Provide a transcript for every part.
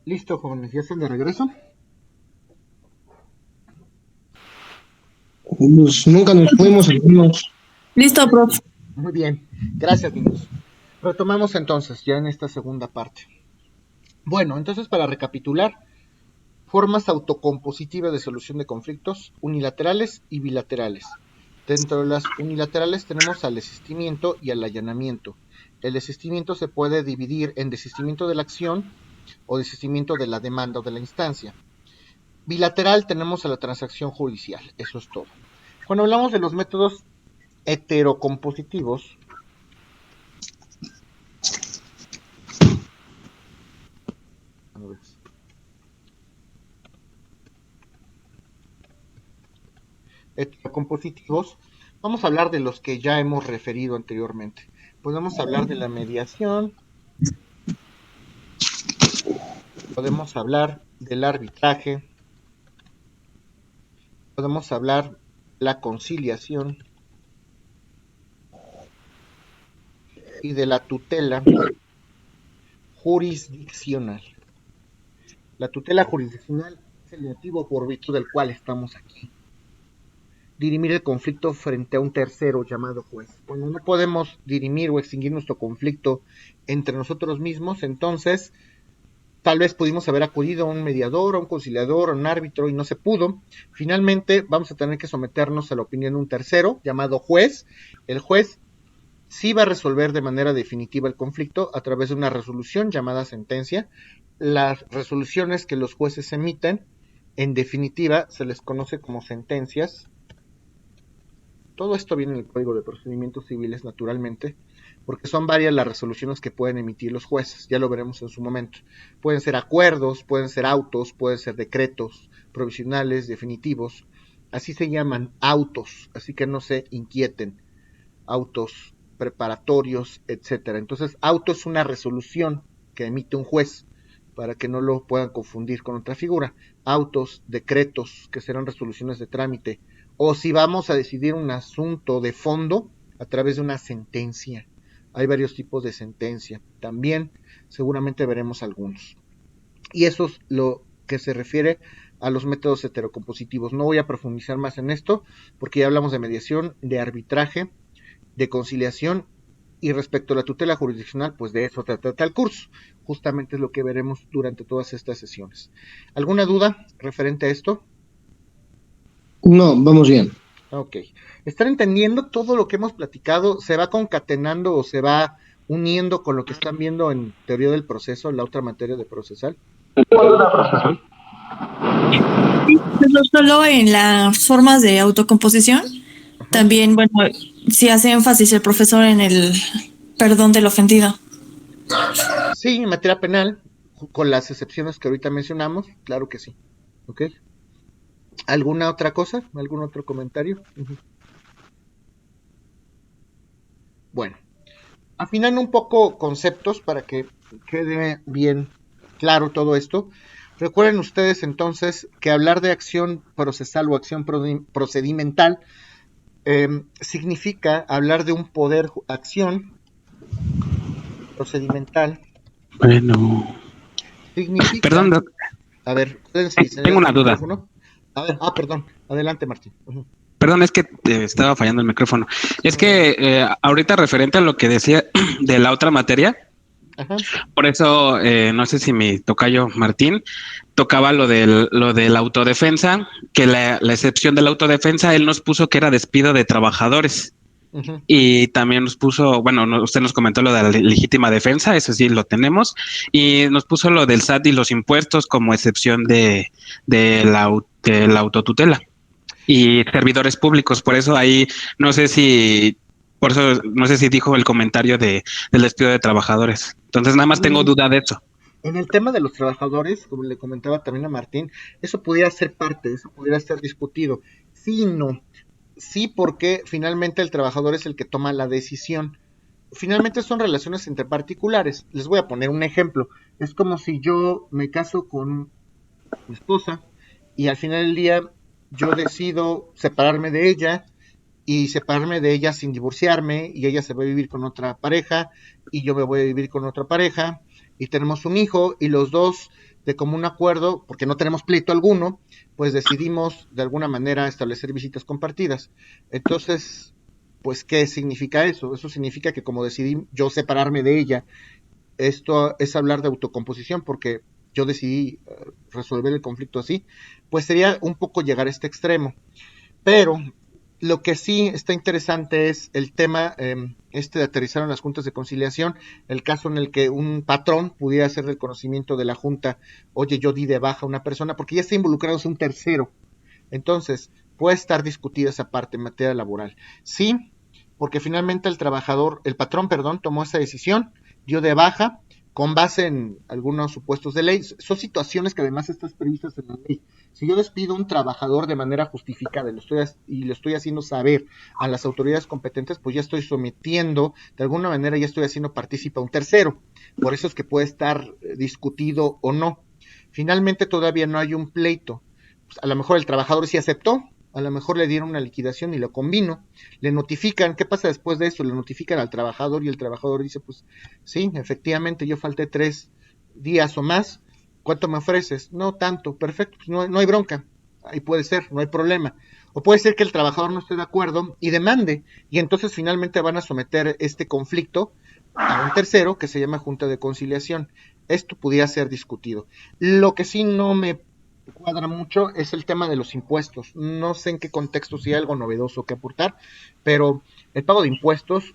Listo, jóvenes, ¿ya están de regreso? Pues nunca nos fuimos algunos. Listo, prof. Muy bien, gracias, niños. Retomamos entonces, ya en esta segunda parte. Bueno, entonces para recapitular, formas autocompositivas de solución de conflictos unilaterales y bilaterales. Dentro de las unilaterales tenemos al desistimiento y al allanamiento. El desistimiento se puede dividir en desistimiento de la acción o desistimiento de la demanda o de la instancia. Bilateral tenemos a la transacción judicial, eso es todo. Cuando hablamos de los métodos heterocompositivos, heterocompositivos, vamos a hablar de los que ya hemos referido anteriormente. Podemos hablar de la mediación, podemos hablar del arbitraje, podemos hablar de la conciliación y de la tutela jurisdiccional. La tutela jurisdiccional es el motivo por virtud del cual estamos aquí. Dirimir el conflicto frente a un tercero llamado juez. Cuando no podemos dirimir o extinguir nuestro conflicto entre nosotros mismos, entonces tal vez pudimos haber acudido a un mediador, a un conciliador, a un árbitro y no se pudo. Finalmente vamos a tener que someternos a la opinión de un tercero llamado juez. El juez sí va a resolver de manera definitiva el conflicto a través de una resolución llamada sentencia. Las resoluciones que los jueces emiten, en definitiva, se les conoce como sentencias. Todo esto viene en el Código de Procedimientos Civiles, naturalmente, porque son varias las resoluciones que pueden emitir los jueces, ya lo veremos en su momento. Pueden ser acuerdos, pueden ser autos, pueden ser decretos provisionales, definitivos, así se llaman autos, así que no se inquieten, autos preparatorios, etcétera. Entonces, auto es una resolución que emite un juez, para que no lo puedan confundir con otra figura. Autos, decretos, que serán resoluciones de trámite, o si vamos a decidir un asunto de fondo a través de una sentencia. Hay varios tipos de sentencia. También seguramente veremos algunos. Y eso es lo que se refiere a los métodos heterocompositivos. No voy a profundizar más en esto porque ya hablamos de mediación, de arbitraje, de conciliación, y respecto a la tutela jurisdiccional, pues de eso trata el curso. Justamente es lo que veremos durante todas estas sesiones. ¿Alguna duda referente a esto? No, vamos bien. Ok. ¿Están entendiendo todo lo que hemos platicado? ¿Se va concatenando o se va uniendo con lo que están viendo en teoría del proceso, en la otra materia de procesal? No solo en las formas de autocomposición, Ajá. también, bueno, sí hace énfasis el profesor en el perdón del ofendido. Sí, en materia penal, con las excepciones que ahorita mencionamos, claro que sí. ¿Ok? ¿Alguna otra cosa? ¿Algún otro comentario? Bueno, afinando un poco conceptos para que quede bien claro todo esto. Recuerden ustedes entonces que hablar de acción procesal o acción procedimental significa hablar de un poder acción procedimental. Bueno, Significa, perdón, Doc, a ver, ¿pueden silenciar tengo una su duda. micrófono? A ver, perdón, adelante Martín. Perdón, es que estaba fallando el micrófono. Es que ahorita referente a lo que decía de la otra materia, Ajá. por eso no sé si mi tocayo Martín tocaba lo del autodefensa, que la excepción de la autodefensa, él nos puso que era despido de trabajadores. Uh-huh. Y también nos puso, bueno, usted nos comentó lo de la legítima defensa, eso sí lo tenemos, y nos puso lo del SAT y los impuestos como excepción de la autotutela y servidores públicos. Por eso ahí no sé si, por eso no sé si dijo el comentario del despido de trabajadores. Entonces nada más tengo Sí. duda de eso. En el tema de los trabajadores, como le comentaba también a Martín, eso pudiera ser parte, eso pudiera ser discutido. Sí y no. Sí, porque finalmente el trabajador es el que toma la decisión. Finalmente son relaciones entre particulares. Les voy a poner un ejemplo. Es como si yo me caso con mi esposa y al final del día yo decido separarme de ella y separarme de ella sin divorciarme y ella se va a vivir con otra pareja y yo me voy a vivir con otra pareja y tenemos un hijo y los dos de común acuerdo, porque no tenemos pleito alguno, pues decidimos de alguna manera establecer visitas compartidas. Entonces, pues, ¿qué significa eso? Eso significa que como decidí yo separarme de ella, esto es hablar de autocomposición, porque yo decidí resolver el conflicto así, pues sería un poco llegar a este extremo. Pero lo que sí está interesante es el tema de aterrizar en las juntas de conciliación, el caso en el que un patrón pudiera hacer del conocimiento de la junta, oye, yo di de baja a una persona, porque ya está involucrado un tercero. Entonces, puede estar discutida esa parte en materia laboral. Sí, porque finalmente el patrón, perdón, tomó esa decisión, dio de baja con base en algunos supuestos de ley. Son situaciones que además están previstas en la ley. Si yo despido a un trabajador de manera justificada y lo estoy haciendo saber a las autoridades competentes, pues ya estoy sometiendo, de alguna manera ya estoy haciendo partícipe a un tercero. Por eso es que puede estar discutido o no. Finalmente todavía no hay un pleito. Pues a lo mejor el trabajador sí aceptó, a lo mejor le dieron una liquidación y lo convino, le notifican, ¿qué pasa después de eso? Le notifican al trabajador y el trabajador dice, pues sí, efectivamente yo falté 3 días o más, ¿cuánto me ofreces? No tanto, perfecto, pues no hay bronca, ahí puede ser, no hay problema. O puede ser que el trabajador no esté de acuerdo y demande, y entonces finalmente van a someter este conflicto a un tercero que se llama Junta de Conciliación. Esto pudiera ser discutido. Lo que sí no me cuadra mucho es el tema de los impuestos. No sé en qué contexto si hay algo novedoso que aportar, pero el pago de impuestos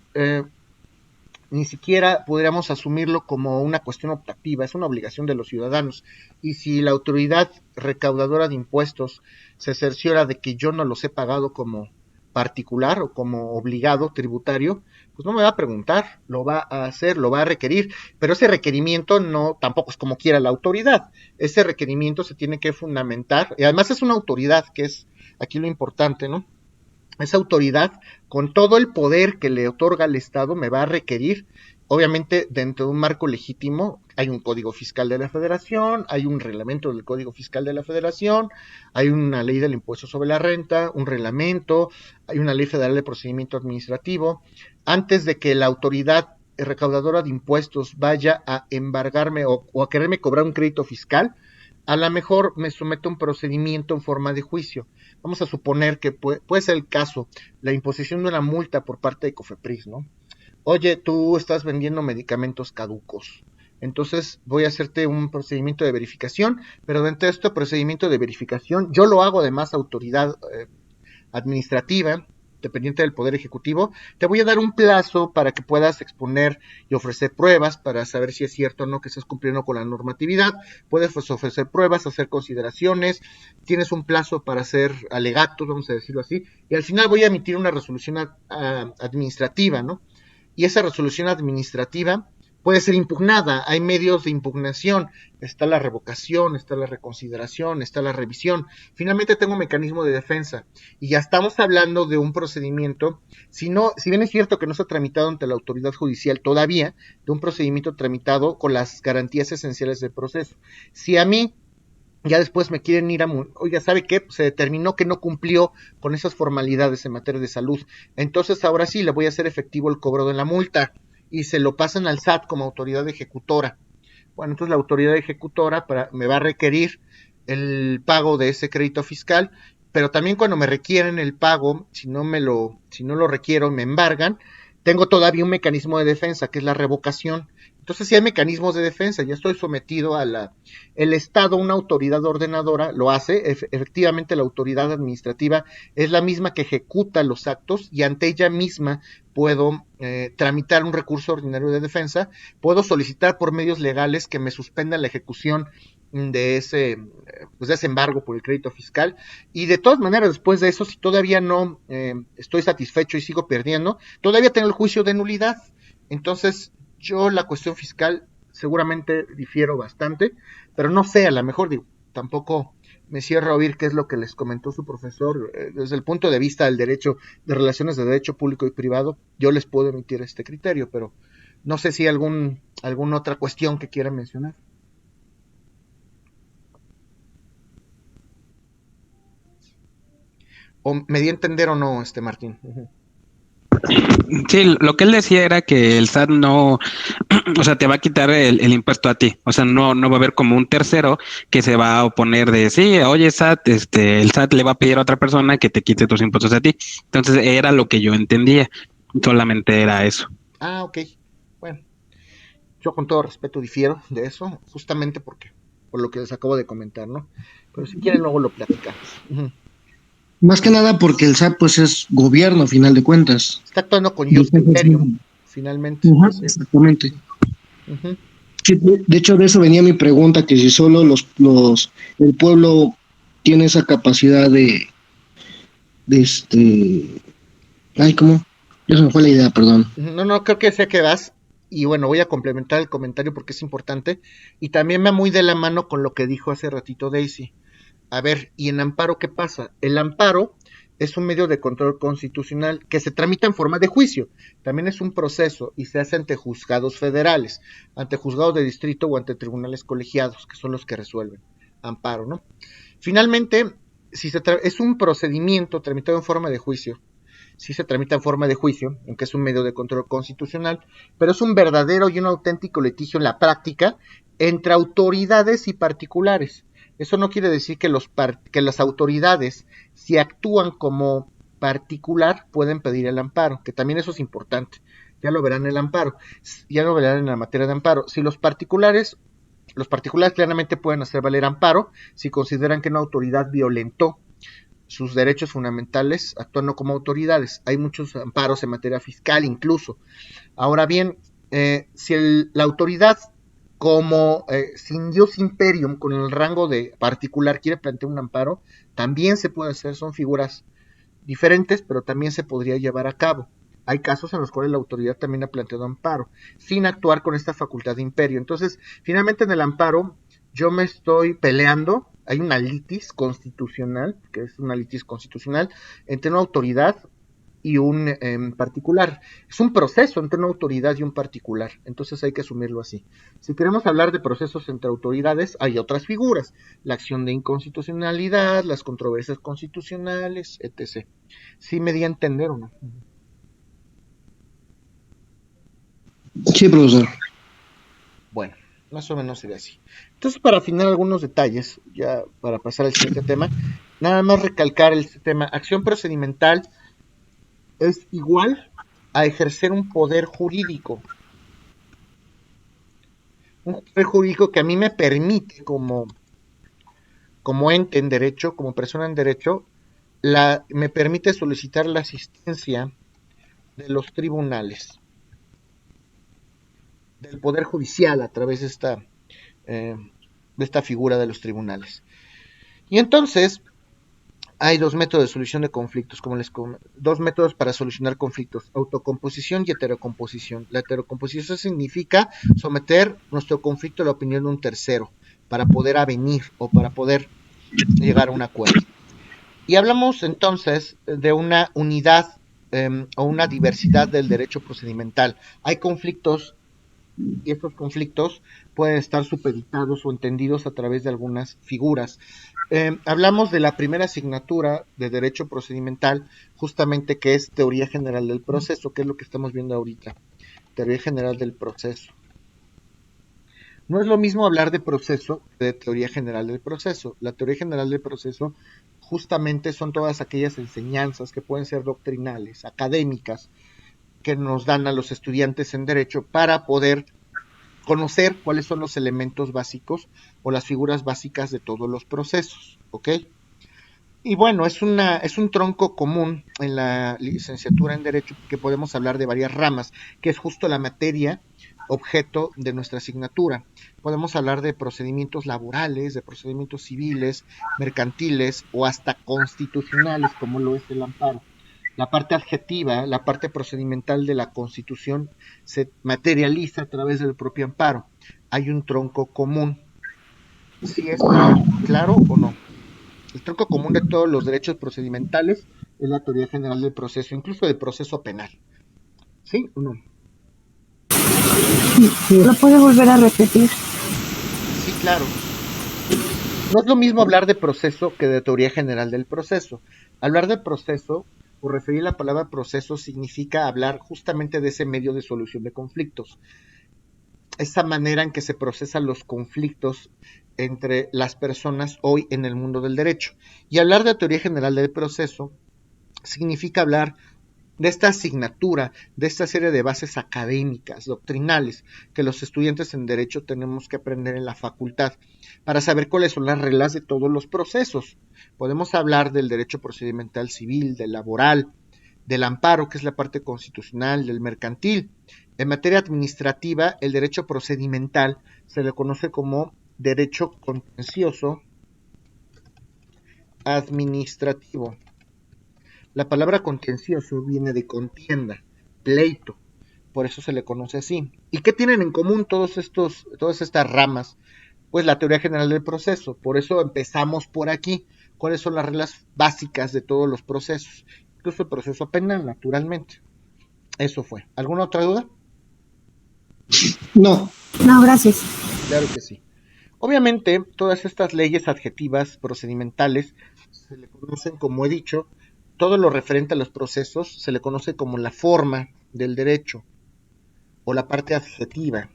ni siquiera podríamos asumirlo como una cuestión optativa, es una obligación de los ciudadanos. Y si la autoridad recaudadora de impuestos se cerciora de que yo no los he pagado como particular o como obligado tributario, pues no me va a preguntar, lo va a hacer, lo va a requerir, pero ese requerimiento no tampoco es como quiera la autoridad. Ese requerimiento se tiene que fundamentar, y además es una autoridad, que es aquí lo importante, ¿no? Esa autoridad, con todo el poder que le otorga el Estado, me va a requerir, obviamente dentro de un marco legítimo. Hay un Código Fiscal de la Federación, hay un reglamento del Código Fiscal de la Federación, hay una ley del impuesto sobre la renta, un reglamento, hay una ley federal de procedimiento administrativo. Antes de que la autoridad recaudadora de impuestos vaya a embargarme o a quererme cobrar un crédito fiscal, a lo mejor me someto a un procedimiento en forma de juicio. Vamos a suponer que puede ser el caso, la imposición de una multa por parte de COFEPRIS, ¿no? Oye, tú estás vendiendo medicamentos caducos, entonces voy a hacerte un procedimiento de verificación, pero dentro de este procedimiento de verificación, yo lo hago además autoridad administrativa, dependiente del Poder Ejecutivo, te voy a dar un plazo para que puedas exponer y ofrecer pruebas para saber si es cierto o no que estás cumpliendo con la normatividad. Puedes ofrecer pruebas, hacer consideraciones, tienes un plazo para hacer alegatos, vamos a decirlo así, y al final voy a emitir una resolución administrativa, ¿no? Y esa resolución administrativa puede ser impugnada, hay medios de impugnación, está la revocación, está la reconsideración, está la revisión. Finalmente tengo un mecanismo de defensa y ya estamos hablando de un procedimiento, si bien es cierto que no se ha tramitado ante la autoridad judicial todavía, de un procedimiento tramitado con las garantías esenciales del proceso. Si a mí ya después me quieren ir oiga, ¿sabe qué? Se determinó que no cumplió con esas formalidades en materia de salud, entonces ahora sí le voy a hacer efectivo el cobro de la multa y se lo pasan al SAT como autoridad ejecutora. Bueno, entonces la autoridad ejecutora me va a requerir el pago de ese crédito fiscal, pero también cuando me requieren el pago, si no lo requiero, me embargan, tengo todavía un mecanismo de defensa, que es la revocación. Entonces, si hay mecanismos de defensa, ya estoy sometido el Estado, una autoridad ordenadora, lo hace, efectivamente la autoridad administrativa es la misma que ejecuta los actos y ante ella misma puedo tramitar un recurso ordinario de defensa, puedo solicitar por medios legales que me suspendan la ejecución de ese embargo por el crédito fiscal, y de todas maneras después de eso, si todavía no estoy satisfecho y sigo perdiendo, todavía tengo el juicio de nulidad. Entonces yo la cuestión fiscal seguramente difiero bastante, pero no sé, a lo mejor tampoco me cierro a oír qué es lo que les comentó su profesor. Desde el punto de vista del derecho, de relaciones de derecho público y privado, yo les puedo emitir este criterio, pero no sé si hay alguna otra cuestión que quieran mencionar. ¿O me di a entender o no, Martín? Sí, lo que él decía era que el SAT o sea, te va a quitar el impuesto a ti. O sea, no va a haber como un tercero que se va a oponer de, sí, oye, SAT, el SAT le va a pedir a otra persona que te quite tus impuestos a ti. Entonces, era lo que yo entendía. Solamente era eso. Ah, ok. Bueno, yo con todo respeto difiero de eso, justamente por lo que les acabo de comentar, ¿no? Pero si quieren luego lo platicamos. Ujú. Más que nada porque el SAT pues es gobierno a final de cuentas. Está actuando con Y Just ustedes Imperium, son- finalmente. Ujú, exactamente. Ujú. Sí, de hecho, de eso venía mi pregunta, que si solo el pueblo tiene esa capacidad de ay, ¿cómo? Ya se me fue la idea, perdón. No, no, creo que sé que vas. Y bueno, voy a complementar el comentario porque es importante. Y también va muy de la mano con lo que dijo hace ratito Daisy. A ver, ¿y en amparo qué pasa? El amparo es un medio de control constitucional que se tramita en forma de juicio. También es un proceso y se hace ante juzgados federales, ante juzgados de distrito o ante tribunales colegiados, que son los que resuelven amparo, ¿no? Finalmente, si es un procedimiento tramitado en forma de juicio, sí se tramita en forma de juicio, aunque es un medio de control constitucional, pero es un verdadero y un auténtico litigio en la práctica entre autoridades y particulares. Eso no quiere decir que las autoridades, si actúan como particular, pueden pedir el amparo, que también eso es importante. Ya lo verán en el amparo, ya lo verán en la materia de amparo. Si los particulares claramente pueden hacer valer amparo si consideran que una autoridad violentó sus derechos fundamentales actuando como autoridades. Hay muchos amparos en materia fiscal incluso. Ahora bien, si la autoridad como sin Dios Imperium, con el rango de particular, quiere plantear un amparo, también se puede hacer, son figuras diferentes, pero también se podría llevar a cabo. Hay casos en los cuales la autoridad también ha planteado amparo, sin actuar con esta facultad de imperio. Entonces, finalmente en el amparo, yo me estoy peleando, hay una litis constitucional, que es una litis constitucional, entre una autoridad y un particular. Es un proceso entre una autoridad y un particular, entonces hay que asumirlo así. Si queremos hablar de procesos entre autoridades, hay otras figuras, la acción de inconstitucionalidad, las controversias constitucionales, etc. ¿Sí me di a entender o no? Sí, profesor. Bueno, más o menos sería así. Entonces, para afinar algunos detalles, ya para pasar al siguiente tema, nada más recalcar el tema, acción procedimental es igual a ejercer un poder jurídico. Un poder jurídico que a mí me permite, como ente en derecho, como persona en derecho, me permite solicitar la asistencia de los tribunales, del Poder Judicial a través de esta figura de los tribunales. Y entonces, hay dos métodos de solución de conflictos, dos métodos para solucionar conflictos, autocomposición y heterocomposición. La heterocomposición significa someter nuestro conflicto a la opinión de un tercero para poder avenir o para poder llegar a un acuerdo. Y hablamos entonces de una unidad o una diversidad del derecho procedimental. Hay conflictos y estos conflictos pueden estar supeditados o entendidos a través de algunas figuras. Hablamos de la primera asignatura de Derecho Procedimental, justamente que es Teoría General del Proceso, que es lo que estamos viendo ahorita. Teoría General del Proceso. No es lo mismo hablar de proceso que de teoría general del proceso. La teoría general del proceso justamente son todas aquellas enseñanzas que pueden ser doctrinales, académicas, que nos dan a los estudiantes en derecho para poder conocer cuáles son los elementos básicos o las figuras básicas de todos los procesos, ¿ok? Y bueno, es un tronco común en la licenciatura en Derecho que podemos hablar de varias ramas, que es justo la materia objeto de nuestra asignatura. Podemos hablar de procedimientos laborales, de procedimientos civiles, mercantiles o hasta constitucionales, como lo es el amparo. La parte adjetiva, la parte procedimental de la Constitución se materializa a través del propio amparo. Hay un tronco común. ¿Sí está claro o no? El tronco común de todos los derechos procedimentales es la teoría general del proceso, incluso del proceso penal. ¿Sí o no? ¿Lo puede volver a repetir? Sí, claro. No es lo mismo hablar de proceso que de teoría general del proceso. Hablar de proceso, o referir la palabra proceso, significa hablar justamente de ese medio de solución de conflictos. esa manera en que se procesan los conflictos entre las personas hoy en el mundo del derecho. Y hablar de teoría general del proceso significa hablar de esta asignatura, de esta serie de bases académicas, doctrinales, que los estudiantes en derecho tenemos que aprender en la facultad para saber cuáles son las reglas de todos los procesos. Podemos hablar del derecho procedimental civil, del laboral, del amparo, que es la parte constitucional, del mercantil. En materia administrativa, el derecho procedimental se le conoce como derecho contencioso administrativo. La palabra contencioso viene de contienda, pleito, por eso se le conoce así. ¿Y qué tienen en común todas estas ramas? Pues la teoría general del proceso, por eso empezamos por aquí. ¿Cuáles son las reglas básicas de todos los procesos? Incluso el proceso penal, naturalmente. Eso fue. ¿Alguna otra duda? No. No, gracias. Claro que sí. Obviamente, todas estas leyes adjetivas procedimentales se le conocen, como he dicho, todo lo referente a los procesos se le conoce como la forma del derecho o la parte adjetiva,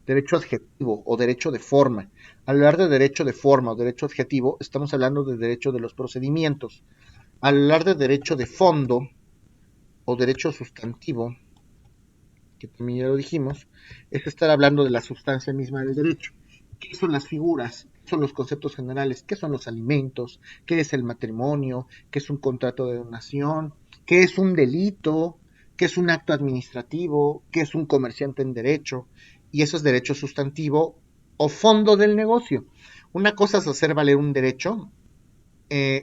derecho adjetivo o derecho de forma. Al hablar de derecho de forma o derecho adjetivo, estamos hablando de derecho de los procedimientos. Al hablar de derecho de fondo o derecho sustantivo, que también ya lo dijimos, es estar hablando de la sustancia misma del derecho. ¿Qué son las figuras? ¿Qué son los conceptos generales? ¿Qué son los alimentos? ¿Qué es el matrimonio? ¿Qué es un contrato de donación? ¿Qué es un delito? ¿Qué es un acto administrativo? ¿Qué es un comerciante en derecho? Y eso es derecho sustantivo o fondo del negocio. Una cosa es hacer valer un derecho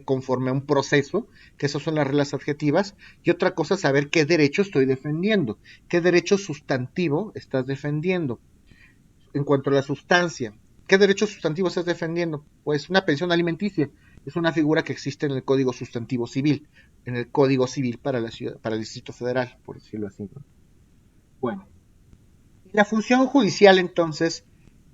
conforme a un proceso, que esas son las reglas adjetivas, y otra cosa es saber qué derecho estoy defendiendo, qué derecho sustantivo estás defendiendo. En cuanto a la sustancia, ¿qué derecho sustantivo estás defendiendo? Pues una pensión alimenticia es una figura que existe en el Código Sustantivo Civil, en el Código Civil para la ciudad, para el Distrito Federal, por decirlo así. Bueno, la función judicial entonces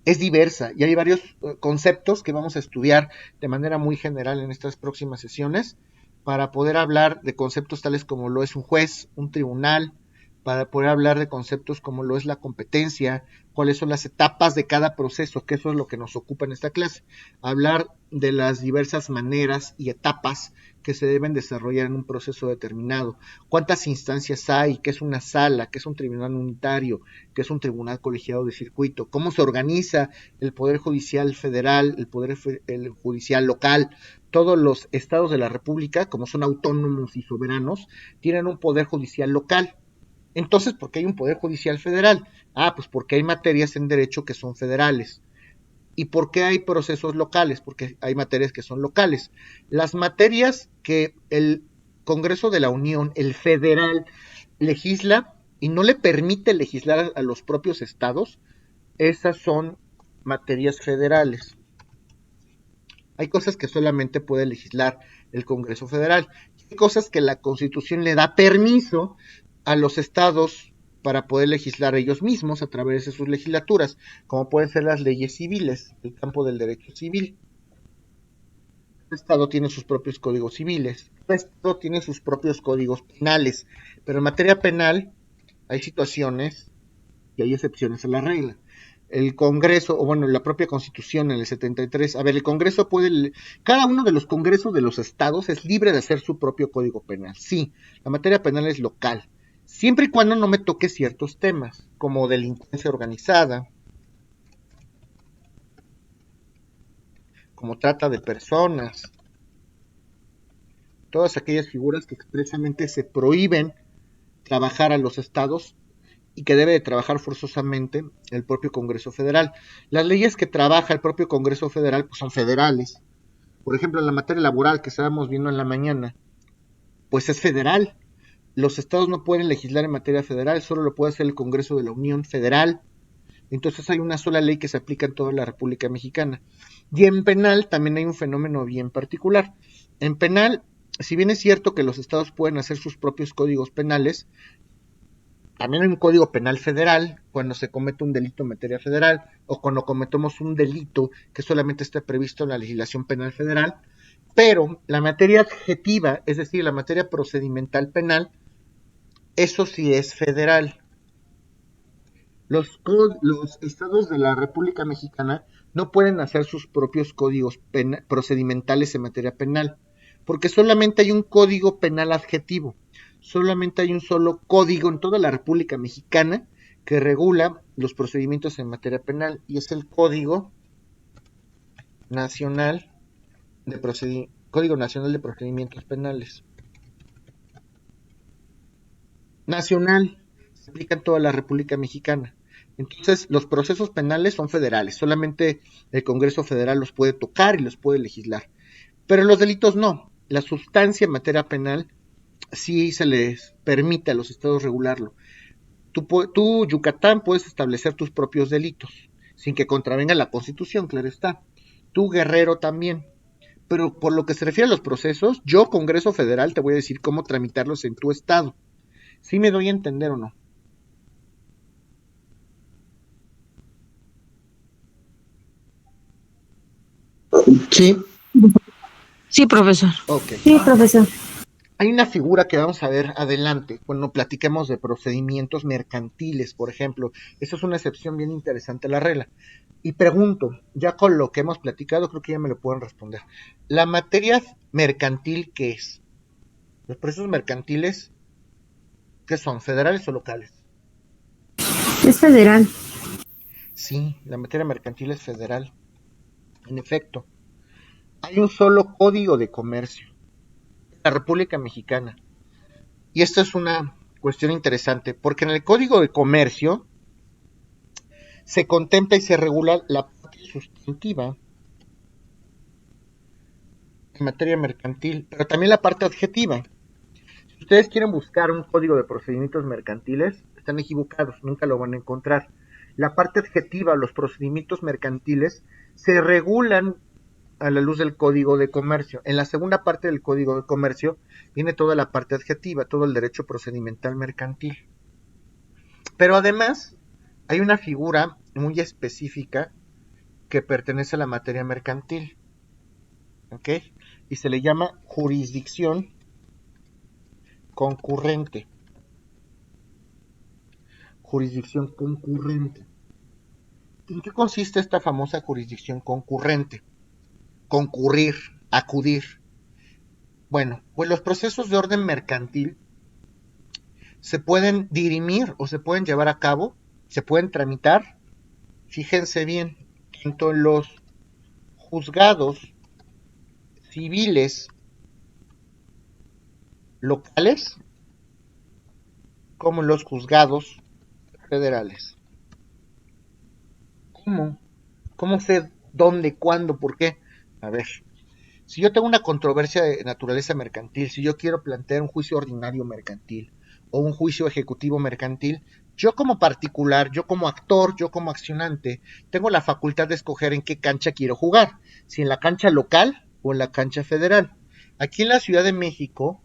es diversa y hay varios conceptos que vamos a estudiar de manera muy general en estas próximas sesiones para poder hablar de conceptos tales como lo es un juez, un tribunal, para poder hablar de conceptos como lo es la competencia, cuáles son las etapas de cada proceso, que eso es lo que nos ocupa en esta clase. Hablar de las diversas maneras y etapas que se deben desarrollar en un proceso determinado, cuántas instancias hay, qué es una sala, qué es un tribunal unitario, qué es un tribunal colegiado de circuito, cómo se organiza el Poder Judicial Federal, el Judicial Local. Todos los estados de la República, como son autónomos y soberanos, tienen un Poder Judicial local. Entonces, ¿por qué hay un Poder Judicial Federal? Pues porque hay materias en derecho que son federales. ¿Y por qué hay procesos locales? Porque hay materias que son locales. Las materias que el Congreso de la Unión, el federal, legisla y no le permite legislar a los propios estados, esas son materias federales. Hay cosas que solamente puede legislar el Congreso Federal. Hay cosas que la Constitución le da permiso a los estados para poder legislar ellos mismos a través de sus legislaturas, como pueden ser las leyes civiles, el campo del derecho civil. Cada estado tiene sus propios códigos civiles, cada estado tiene sus propios códigos penales, pero en materia penal hay situaciones y hay excepciones a la regla. El Congreso, o bueno, la propia Constitución en el 73, el Congreso cada uno de los congresos de los estados es libre de hacer su propio código penal. Sí, la materia penal es local, siempre y cuando no me toque ciertos temas, como delincuencia organizada, como trata de personas, todas aquellas figuras que expresamente se prohíben trabajar a los estados y que debe de trabajar forzosamente el propio Congreso Federal. Las leyes que trabaja el propio Congreso Federal pues son federales. Por ejemplo, en la materia laboral que estábamos viendo en la mañana, pues es federal. Los estados no pueden legislar en materia federal, solo lo puede hacer el Congreso de la Unión Federal. Entonces hay una sola ley que se aplica en toda la República Mexicana. Y en penal también hay un fenómeno bien particular. En penal, si bien es cierto que los estados pueden hacer sus propios códigos penales, también hay un código penal federal cuando se comete un delito en materia federal o cuando cometemos un delito que solamente está previsto en la legislación penal federal, pero la materia adjetiva, es decir, la materia procedimental penal, eso sí es federal. Los estados de la República Mexicana no pueden hacer sus propios códigos procedimentales en materia penal, porque solamente hay un código penal adjetivo, solamente hay un solo código en toda la República Mexicana que regula los procedimientos en materia penal, y es el Nacional Código Nacional de Procedimientos Penales. Nacional, se aplica en toda la República Mexicana. Entonces, los procesos penales son federales, solamente el Congreso Federal los puede tocar y los puede legislar. Pero los delitos no. La sustancia en materia penal sí se les permite a los estados regularlo. Tú, Yucatán, puedes establecer tus propios delitos, sin que contravenga la Constitución, claro está. Tú, Guerrero, también. Pero por lo que se refiere a los procesos, yo, Congreso Federal, te voy a decir cómo tramitarlos en tu estado. ¿Sí me doy a entender o no? Sí, Sí, profesor. Ok. Sí, profesor. Hay una figura que vamos a ver adelante cuando platiquemos de procedimientos mercantiles, por ejemplo. Eso es una excepción bien interesante a la regla. Y pregunto, ya con lo que hemos platicado, creo que ya me lo pueden responder. ¿La materia mercantil qué es? ¿Los procesos mercantiles qué son? ¿Federales o locales? Es federal. Sí, la materia mercantil es federal. En efecto, hay un solo código de comercio, la República Mexicana. Y esto es una cuestión interesante, porque en el Código de Comercio se contempla y se regula la parte sustantiva en materia mercantil, pero también la parte adjetiva. Si ustedes quieren buscar un código de procedimientos mercantiles, están equivocados, nunca lo van a encontrar. La parte adjetiva, los procedimientos mercantiles, se regulan a la luz del Código de Comercio. En la segunda parte del Código de Comercio viene toda la parte adjetiva, todo el derecho procedimental mercantil. Pero además hay una figura muy específica que pertenece a la materia mercantil, ¿ok? Y se le llama jurisdicción concurrente. Jurisdicción concurrente. ¿En qué consiste esta famosa jurisdicción concurrente? Concurrir, acudir. Bueno, pues los procesos de orden mercantil se pueden dirimir o se pueden llevar a cabo, se pueden tramitar, fíjense bien, tanto en los juzgados civiles locales como en los juzgados federales. ¿Cómo? ¿Cómo sé dónde, cuándo, por qué? A ver, si yo tengo una controversia de naturaleza mercantil, si yo quiero plantear un juicio ordinario mercantil o un juicio ejecutivo mercantil, yo como particular, yo como actor, yo como accionante, tengo la facultad de escoger en qué cancha quiero jugar, si en la cancha local o en la cancha federal. Aquí en la Ciudad de México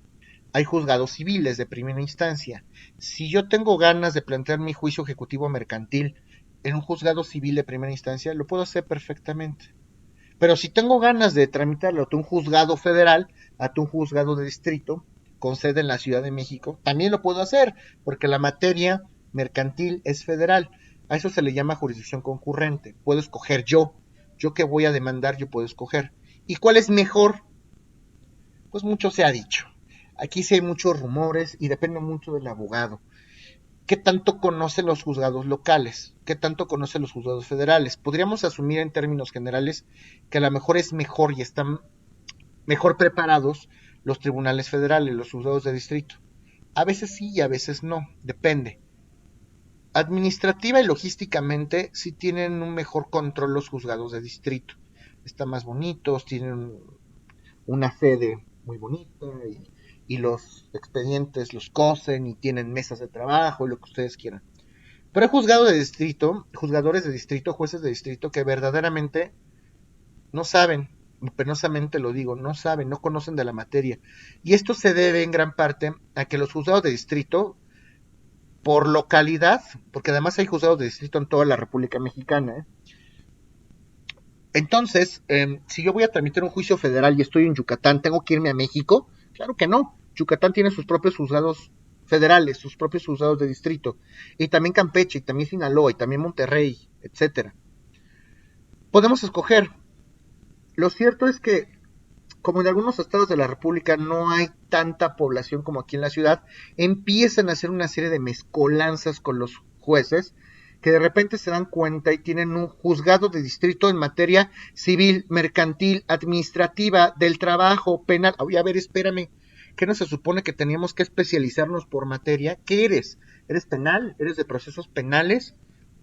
hay juzgados civiles de primera instancia. Si yo tengo ganas de plantear mi juicio ejecutivo mercantil en un juzgado civil de primera instancia, lo puedo hacer perfectamente. Pero si tengo ganas de tramitarlo a un juzgado federal, a un juzgado de distrito, con sede en la Ciudad de México, también lo puedo hacer, porque la materia mercantil es federal. A eso se le llama jurisdicción concurrente. Puedo escoger yo que voy a demandar, yo puedo escoger. ¿Y cuál es mejor? Pues mucho se ha dicho. Aquí sí hay muchos rumores y depende mucho del abogado. ¿Qué tanto conocen los juzgados locales? ¿Qué tanto conocen los juzgados federales? Podríamos asumir en términos generales que a lo mejor es mejor y están mejor preparados los tribunales federales, los juzgados de distrito. A veces sí y a veces no, depende. Administrativa y logísticamente sí tienen un mejor control los juzgados de distrito. Están más bonitos, tienen una sede muy bonita y los expedientes los cosen y tienen mesas de trabajo y lo que ustedes quieran. Pero hay juzgados de distrito, juzgadores de distrito, jueces de distrito que verdaderamente no saben, penosamente lo digo, no saben, no conocen de la materia. Y esto se debe en gran parte a que los juzgados de distrito, por localidad, porque además hay juzgados de distrito en toda la República Mexicana, Entonces, si yo voy a tramitar un juicio federal y estoy en Yucatán, ¿tengo que irme a México? Claro que no. Yucatán tiene sus propios juzgados federales, sus propios juzgados de distrito, y también Campeche, y también Sinaloa, y también Monterrey, etcétera. Podemos escoger. Lo cierto es que, como en algunos estados de la República no hay tanta población como aquí en la ciudad, empiezan a hacer una serie de mezcolanzas con los jueces, que de repente se dan cuenta y tienen un juzgado de distrito en materia civil, mercantil, administrativa, del trabajo, penal. Oye, a ver, espérame, ¿qué no se supone que teníamos que especializarnos por materia? ¿Qué eres? ¿Eres penal? ¿Eres de procesos penales?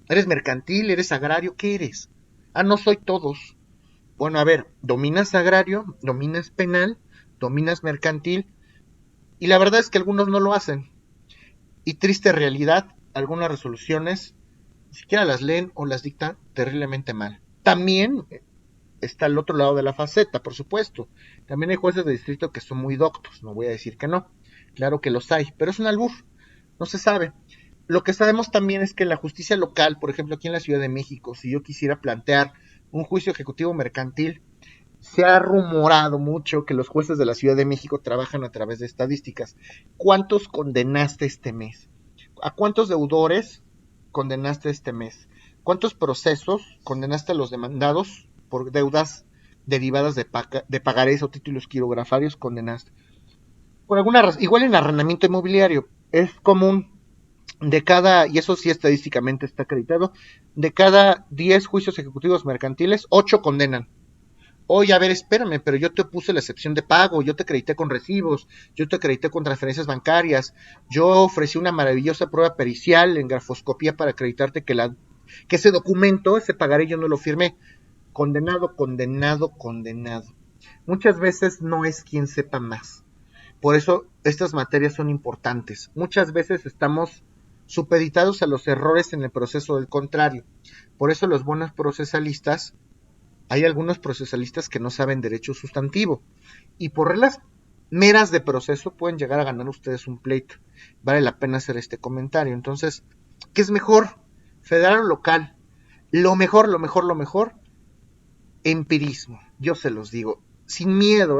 ¿Eres mercantil? ¿Eres agrario? ¿Qué eres? Ah, no soy todos. Bueno, a ver, dominas agrario, dominas penal, dominas mercantil, y la verdad es que algunos no lo hacen. Y triste realidad, algunas resoluciones ni siquiera las leen o las dictan terriblemente mal. También está el otro lado de la faceta, por supuesto. También hay jueces de distrito que son muy doctos, no voy a decir que no. Claro que los hay, pero es un albur, no se sabe. Lo que sabemos también es que en la justicia local, por ejemplo aquí en la Ciudad de México, si yo quisiera plantear un juicio ejecutivo mercantil, se ha rumorado mucho que los jueces de la Ciudad de México trabajan a través de estadísticas. ¿Cuántos condenaste este mes? ¿A cuántos deudores condenaste este mes? ¿Cuántos procesos condenaste a los demandados por deudas derivadas de pagarés o títulos quirografarios condenaste? Por alguna razón, igual en arrendamiento inmobiliario, es común de cada, y eso sí estadísticamente está acreditado, de cada 10 juicios ejecutivos mercantiles, 8 condenan. Oye, a ver, espérame, pero yo te puse la excepción de pago, yo te acredité con recibos, yo te acredité con transferencias bancarias, yo ofrecí una maravillosa prueba pericial en grafoscopía para acreditarte que ese documento, ese pagaré, yo no lo firmé. Condenado, condenado, condenado. Muchas veces no es quien sepa más. Por eso estas materias son importantes. Muchas veces estamos supeditados a los errores en el proceso del contrario. Por eso los buenos procesalistas, hay algunos procesalistas que no saben derecho sustantivo y por reglas meras de proceso pueden llegar a ganar ustedes un pleito. Vale la pena hacer este comentario. Entonces, ¿qué es mejor? ¿Federal o local? Lo mejor, lo mejor, lo mejor, empirismo. Yo se los digo, sin miedo,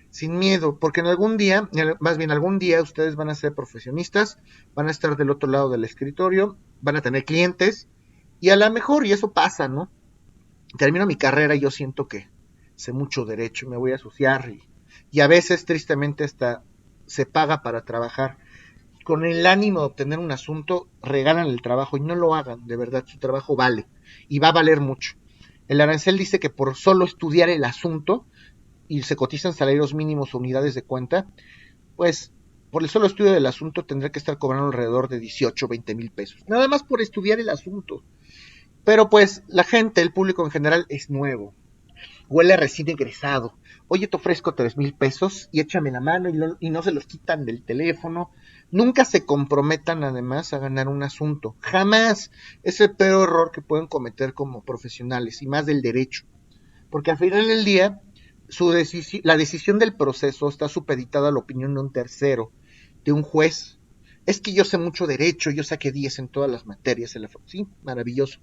sin miedo, porque en algún día, más bien algún día ustedes van a ser profesionistas, van a estar del otro lado del escritorio, van a tener clientes y a lo mejor, y eso pasa, ¿no? Termino mi carrera y yo siento que sé mucho derecho, me voy a asociar y a veces tristemente hasta se paga para trabajar. Con el ánimo de obtener un asunto, regalan el trabajo y no lo hagan, de verdad, su trabajo vale y va a valer mucho. El arancel dice que por solo estudiar el asunto y se cotizan salarios mínimos o unidades de cuenta, pues por el solo estudio del asunto tendrá que estar cobrando alrededor de 18 o 20 mil pesos. Nada más por estudiar el asunto. Pero pues la gente, el público en general es nuevo, huele a recién egresado. Oye, te ofrezco 3,000 pesos y échame la mano y no se los quitan del teléfono. Nunca se comprometan además a ganar un asunto. Jamás. Es el peor error que pueden cometer como profesionales y más del derecho. Porque al final del día, la decisión del proceso está supeditada a la opinión de un tercero, de un juez. Es que yo sé mucho derecho, yo saqué 10 en todas las materias. Sí, maravilloso.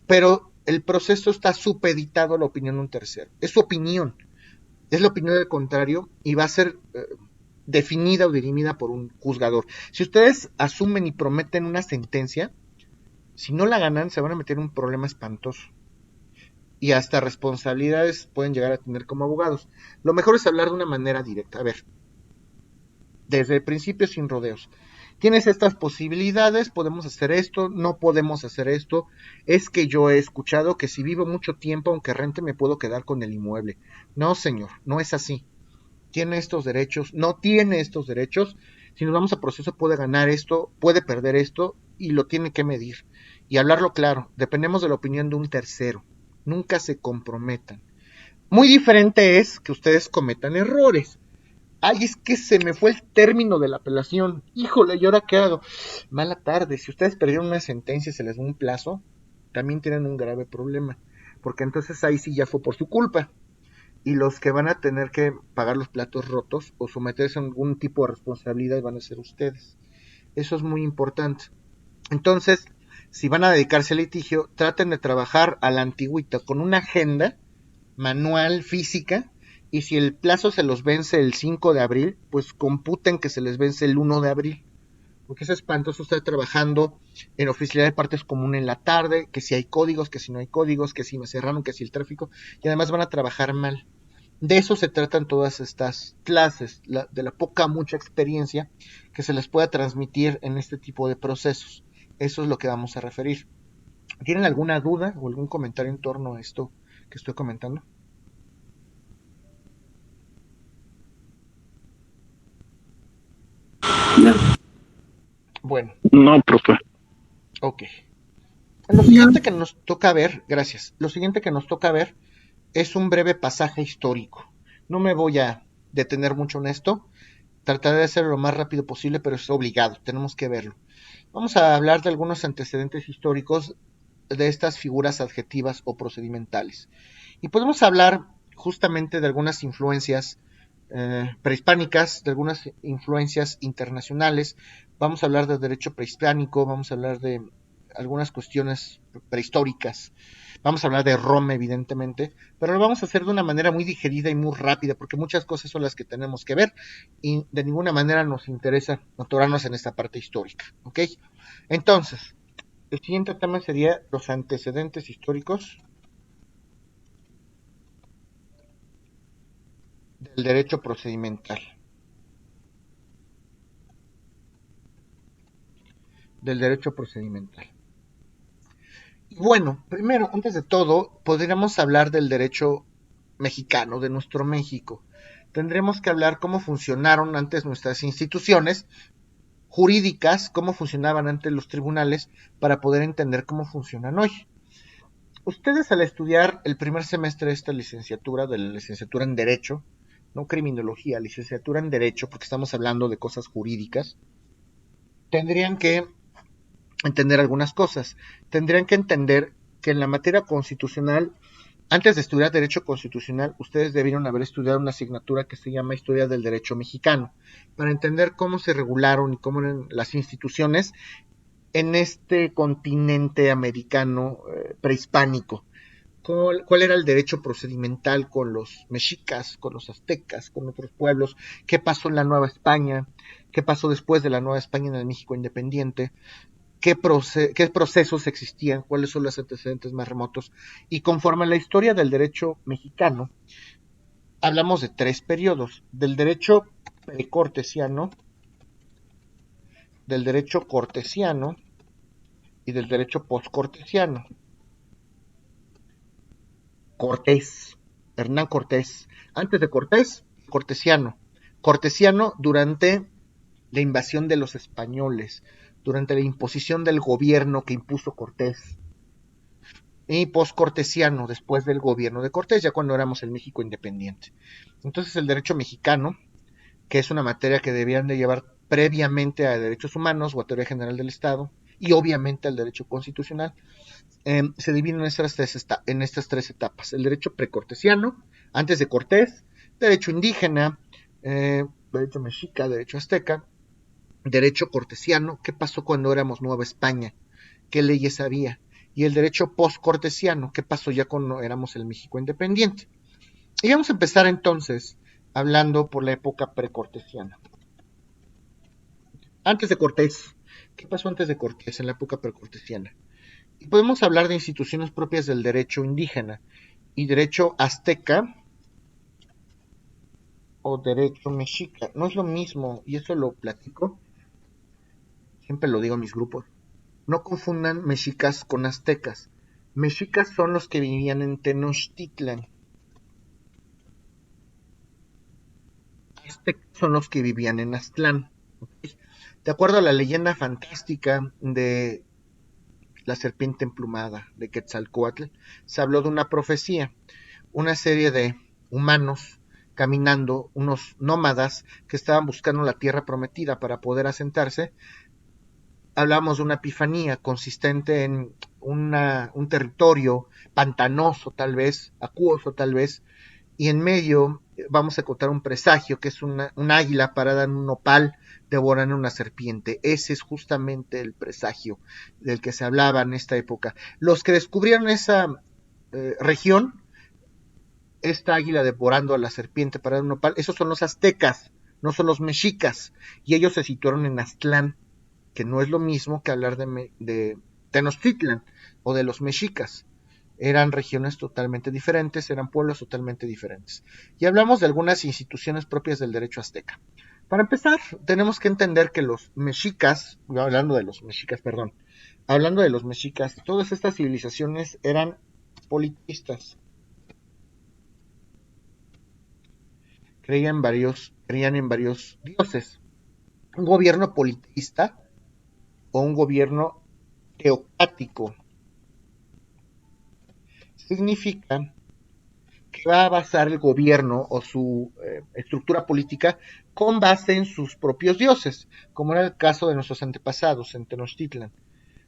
Pero el proceso está supeditado a la opinión de un tercero. Es su opinión. Es la opinión del contrario y va a ser definida o dirimida por un juzgador. Si ustedes asumen y prometen una sentencia, si no la ganan, se van a meter en un problema espantoso. Y hasta responsabilidades pueden llegar a tener como abogados. Lo mejor es hablar de una manera directa. A ver, desde el principio sin rodeos. Tienes estas posibilidades, podemos hacer esto, no podemos hacer esto. Es que yo he escuchado que si vivo mucho tiempo, aunque rente, me puedo quedar con el inmueble. No, señor, no es así. Tiene estos derechos, no tiene estos derechos. Si nos vamos a proceso, puede ganar esto, puede perder esto y lo tiene que medir. Y hablarlo claro, dependemos de la opinión de un tercero. Nunca se comprometan. Muy diferente es que ustedes cometan errores. Ay, es que se me fue el término de la apelación. Híjole, ¿y ahora qué hago? Mala tarde. Si ustedes perdieron una sentencia y se les da un plazo, también tienen un grave problema. Porque entonces ahí sí ya fue por su culpa. Y los que van a tener que pagar los platos rotos o someterse a algún tipo de responsabilidad van a ser ustedes. Eso es muy importante. Entonces, si van a dedicarse al litigio, traten de trabajar a la antigüita con una agenda manual, física. Y si el plazo se los vence el 5 de abril, pues computen que se les vence el 1 de abril. porque es espantoso estar trabajando en oficialidad de partes común en la tarde, que si hay códigos, que si no hay códigos, que si me cerraron, que si el tráfico, y además van a trabajar mal. De eso se tratan todas estas clases, de la poca, mucha experiencia que se les pueda transmitir en este tipo de procesos. Eso es lo que vamos a referir. ¿Tienen alguna duda o algún comentario en torno a esto que estoy comentando? Bueno, No, profe. ok. Lo siguiente que nos toca ver, gracias, lo siguiente que nos toca ver es un breve pasaje histórico. No me voy a detener mucho en esto, trataré de hacerlo lo más rápido posible, pero es obligado, tenemos que verlo. Vamos a hablar de algunos antecedentes históricos de estas figuras adjetivas o procedimentales. Y podemos hablar justamente de algunas influencias prehispánicas, de algunas influencias internacionales. Vamos a hablar de derecho prehispánico, vamos a hablar de algunas cuestiones prehistóricas, vamos a hablar de Roma evidentemente, pero lo vamos a hacer de una manera muy digerida y muy rápida, porque muchas cosas son las que tenemos que ver y de ninguna manera nos interesa atorarnos en esta parte histórica, ¿ok? Entonces, el siguiente tema sería los antecedentes históricos del derecho procedimental. Del derecho procedimental. Y bueno, primero, antes de todo, podríamos hablar del derecho mexicano, de nuestro México. Tendremos que hablar cómo funcionaron antes nuestras instituciones jurídicas, cómo funcionaban antes los tribunales, para poder entender cómo funcionan hoy. Ustedes al estudiar el primer semestre de esta licenciatura, de la licenciatura en Derecho, no criminología, licenciatura en Derecho, porque estamos hablando de cosas jurídicas, tendrían que entender algunas cosas. Tendrían que entender que en la materia constitucional, antes de estudiar Derecho Constitucional, ustedes debieron haber estudiado una asignatura que se llama Historia del Derecho Mexicano, para entender cómo se regularon y cómo eran las instituciones en este continente americano prehispánico. ¿Cuál era el derecho procedimental con los mexicas, con los aztecas, con otros pueblos? ¿Qué pasó en la Nueva España? ¿Qué pasó después de la Nueva España en el México independiente? ¿Qué procesos existían? ¿Cuáles son los antecedentes más remotos? Y conforme a la historia del derecho mexicano, hablamos de tres periodos: del derecho precortesiano, del derecho cortesiano y del derecho postcortesiano. Cortés, Hernán Cortés. Antes de Cortés, cortesiano. Cortesiano durante la invasión de los españoles, durante la imposición del gobierno que impuso Cortés. Y postcortesiano, después del gobierno de Cortés, ya cuando éramos el México independiente. Entonces el derecho mexicano, que es una materia que debían de llevar previamente a derechos humanos o a teoría general del Estado, y obviamente al derecho constitucional, se divide en estas tres etapas: el derecho precortesiano, antes de Cortés; derecho indígena, derecho mexica, derecho azteca; derecho cortesiano, qué pasó cuando éramos Nueva España, qué leyes había; y el derecho postcortesiano, qué pasó ya cuando éramos el México independiente. Y vamos a empezar entonces hablando por la época precortesiana. Antes de Cortés, ¿qué pasó antes de Cortés en la época precortesiana? Y podemos hablar de instituciones propias del derecho indígena y derecho azteca o derecho mexica. No es lo mismo, y eso lo platico, siempre lo digo a mis grupos. No confundan mexicas con aztecas. Mexicas son los que vivían en Tenochtitlan. Aztecas son los que vivían en Aztlán. De acuerdo a la leyenda fantástica de la serpiente emplumada de Quetzalcóatl, se habló de una profecía, una serie de humanos caminando, unos nómadas que estaban buscando la tierra prometida para poder asentarse. Hablamos de una epifanía consistente en un territorio pantanoso, tal vez, acuoso tal vez, y en medio vamos a encontrar un presagio, que es un águila parada en un nopal devorando una serpiente. Ese es justamente el presagio del que se hablaba en esta época. Los que descubrieron esa región, esta águila devorando a la serpiente parada en un nopal, esos son los aztecas, no son los mexicas, y ellos se situaron en Aztlán. que no es lo mismo que hablar de Tenochtitlan o de los mexicas. Eran regiones totalmente diferentes, eran pueblos totalmente diferentes. Y hablamos de algunas instituciones propias del derecho azteca. Para empezar, tenemos que entender que los mexicas, hablando de los mexicas, todas estas civilizaciones eran politeístas. Creían en varios dioses. Un gobierno politeísta o un gobierno teocrático significa que va a basar el gobierno o su estructura política con base en sus propios dioses, como era el caso de nuestros antepasados en Tenochtitlan.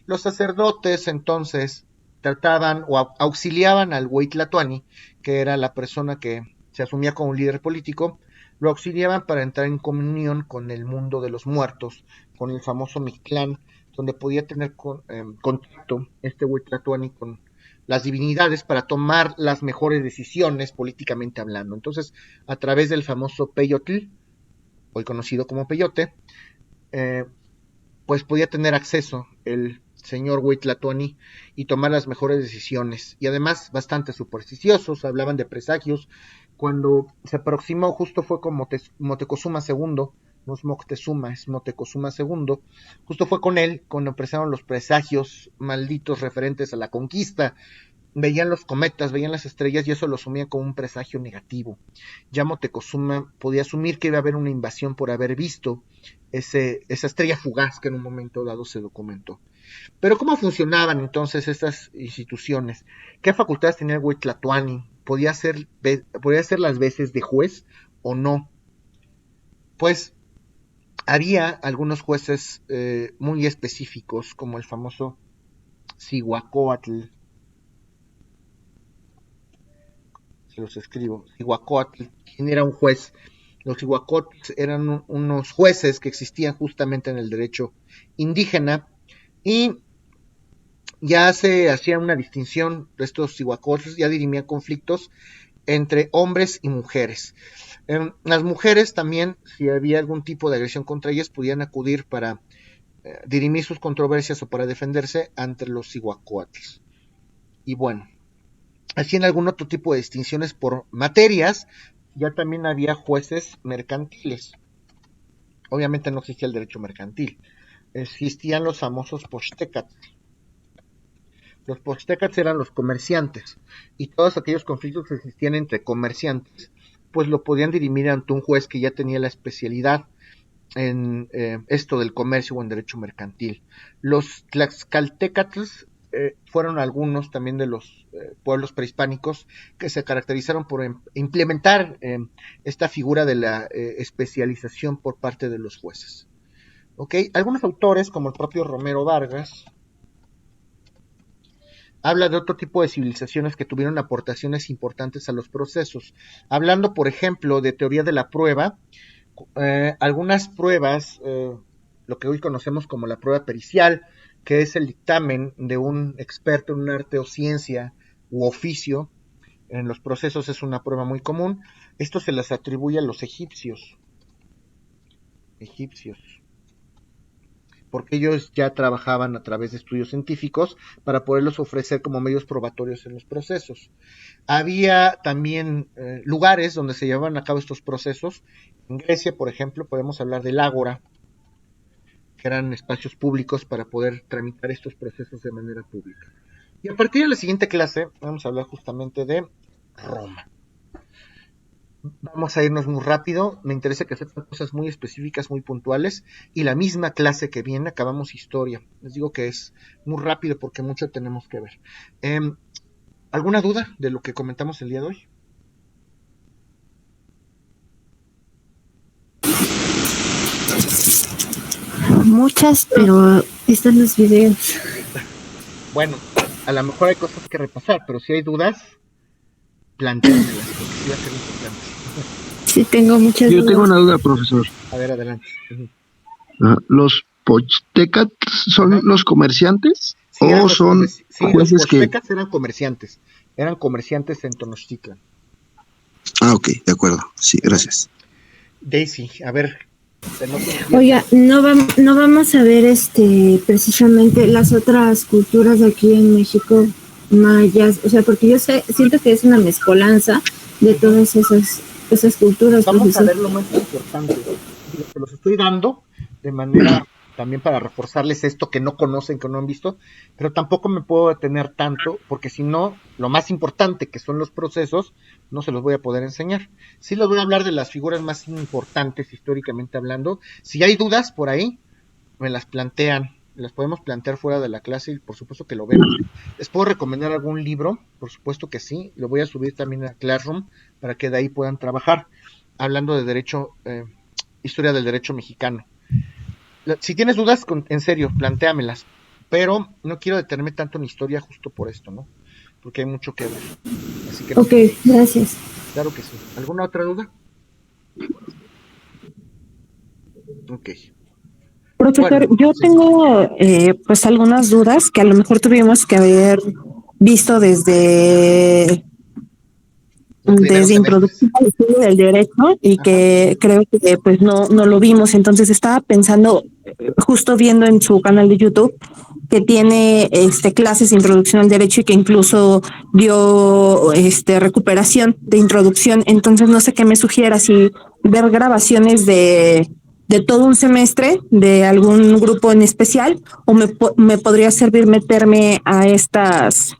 Los sacerdotes entonces trataban o auxiliaban al Hueytlatoani, que era la persona que se asumía como un líder político, lo auxiliaban para entrar en comunión con el mundo de los muertos, con el famoso Mictlán, donde podía tener contacto este Hueytlatoani con las divinidades para tomar las mejores decisiones políticamente hablando. Entonces, a través del famoso Peyotl, hoy conocido como Peyote, pues podía tener acceso el señor Hueytlatoani y tomar las mejores decisiones. Y además, bastante supersticiosos, hablaban de presagios. Cuando se aproximó, justo fue con Moctezuma II, no es Moctezuma, es Moctezuma II, justo fue con él cuando empezaron los presagios malditos referentes a la conquista. Veían los cometas, veían las estrellas y eso lo asumían como un presagio negativo. Ya Moctezuma podía asumir que iba a haber una invasión por haber visto esa estrella fugaz que en un momento dado se documentó. Pero ¿cómo funcionaban entonces estas instituciones? ¿Qué facultades tenía el Hueytlatoani? ¿Podía hacer las veces de juez o no? Pues había algunos jueces muy específicos, como el famoso Cihuacóatl. Se los escribo. Cihuacóatl, ¿quién era un juez? Los Cihuacóatls eran unos jueces que existían justamente en el derecho indígena y ya se hacía una distinción de estos Cihuacóatls, ya dirimían conflictos entre hombres y mujeres. Las mujeres también, si había algún tipo de agresión contra ellas, podían acudir para dirimir sus controversias o para defenderse ante los Cihuacóatls. Y bueno, hacían algún otro tipo de distinciones por materias. Ya también había jueces mercantiles. Obviamente no existía el derecho mercantil. Existían los famosos pochtecats. Los pochtecats eran los comerciantes, y todos aquellos conflictos que existían entre comerciantes, pues lo podían dirimir ante un juez que ya tenía la especialidad en esto del comercio o en derecho mercantil. Los tlaxcaltecatls fueron algunos también de los pueblos prehispánicos que se caracterizaron por implementar esta figura de la especialización por parte de los jueces. ¿Okay? Algunos autores, como el propio Romero Vargas, habla de otro tipo de civilizaciones que tuvieron aportaciones importantes a los procesos. Hablando, por ejemplo, de teoría de la prueba, algunas pruebas, lo que hoy conocemos como la prueba pericial, que es el dictamen de un experto en un arte o ciencia u oficio, en los procesos es una prueba muy común. Esto se las atribuye a los egipcios, porque ellos ya trabajaban a través de estudios científicos para poderlos ofrecer como medios probatorios en los procesos. Había también lugares donde se llevaban a cabo estos procesos. En Grecia, por ejemplo, podemos hablar del ágora, que eran espacios públicos para poder tramitar estos procesos de manera pública. Y a partir de la siguiente clase vamos a hablar justamente de Roma. Vamos a irnos muy rápido, me interesa que sepan cosas muy específicas, muy puntuales, y la misma clase que viene acabamos historia. Les digo que es muy rápido porque mucho tenemos que ver. ¿Alguna duda de lo que comentamos el día de hoy? Muchas, pero están los videos. Bueno, a lo mejor hay cosas que repasar, pero si hay dudas, plantéenmelas, porque sí va a ser importante. Sí, tengo muchas Yo dudas. tengo una duda, profesor. A ver, adelante. ¿Los pochtecats son los comerciantes o son jueces los que...? pochtecats eran comerciantes en Tenochtitlan. Ah, ok, de acuerdo. Sí, gracias. Daisy, a ver, Oiga, no vamos a ver precisamente las otras culturas de aquí en México, mayas, o sea, porque siento que es una mezcolanza de todas esas culturas. Vamos a profesor. ver lo más importante. Digo, te los estoy dando de manera también para reforzarles esto que no conocen, que no han visto, pero tampoco me puedo detener tanto, porque si no, lo más importante que son los procesos, no se los voy a poder enseñar. Sí les voy a hablar de las figuras más importantes históricamente hablando. Si hay dudas por ahí, me las plantean, las podemos plantear fuera de la clase y por supuesto que lo vemos. ¿Les puedo recomendar algún libro? Por supuesto que sí, lo voy a subir también a Classroom para que de ahí puedan trabajar, hablando de derecho, historia del derecho mexicano. Si tienes dudas, en serio, plantéamelas, pero no quiero detenerme tanto en historia justo por esto, ¿no? Porque hay mucho que ver. Así que no. Ok, gracias. Claro que sí. ¿Alguna otra duda? Ok. Profesor, Bueno, yo sí. tengo pues algunas dudas que a lo mejor tuvimos que haber visto Los primeros desde semestres. introducción al estudio del derecho y Ajá. que creo que pues no lo vimos. Entonces estaba pensando, justo viendo en su canal de YouTube, que tiene clases de introducción al derecho y que incluso dio recuperación de introducción. Entonces no sé qué me sugiera, si ver grabaciones de todo un semestre de algún grupo en especial, o me podría servir meterme a estas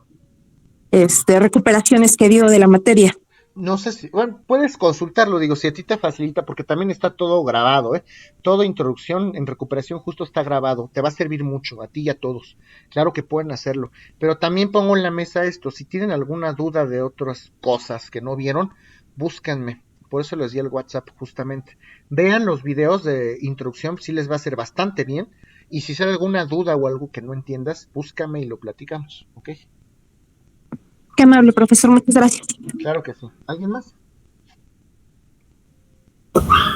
recuperaciones que dio de la materia. No sé si, bueno, puedes consultarlo, digo, si a ti te facilita, porque también está todo grabado, ¿eh? Toda introducción en recuperación justo está grabado, te va a servir mucho, a ti y a todos. Claro que pueden hacerlo, pero también pongo en la mesa esto, si tienen alguna duda de otras cosas que no vieron, búscanme, por eso les di el WhatsApp justamente. Vean los videos de introducción, sí les va a hacer bastante bien, y si sale alguna duda o algo que no entiendas, búscame y lo platicamos, ¿ok? Qué amable, profesor, muchas gracias. Claro que sí. ¿Alguien más?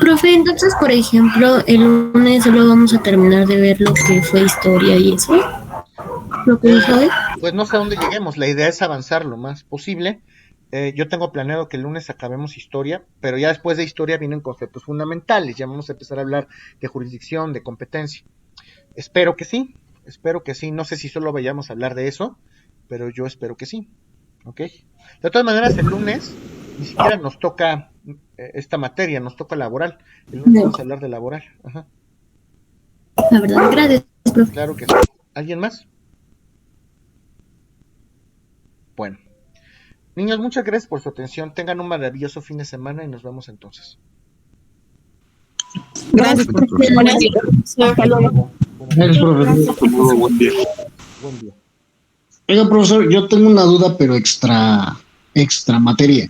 Profe, entonces, por ejemplo, el lunes solo vamos a terminar de ver lo que fue historia y eso, lo que dijo hoy. Pues no sé a dónde lleguemos, la idea es avanzar lo más posible. Yo tengo planeado que el lunes acabemos historia, pero ya después de historia vienen conceptos fundamentales, ya vamos a empezar a hablar de jurisdicción, de competencia. Espero que sí, no sé si solo vayamos a hablar de eso, pero yo espero que sí, ¿ok? De todas maneras, el lunes ni siquiera nos toca esta materia, nos toca laboral, el lunes vamos a hablar de laboral. Ajá. La verdad, gracias, profe. Claro que sí. ¿Alguien más? Bueno. Niños, muchas gracias por su atención. Tengan un maravilloso fin de semana y nos vemos entonces. Gracias, profesor. Buenos días. Hasta luego. Gracias, profesor. Buen día. Oiga, profesor, yo tengo una duda, pero extra materia.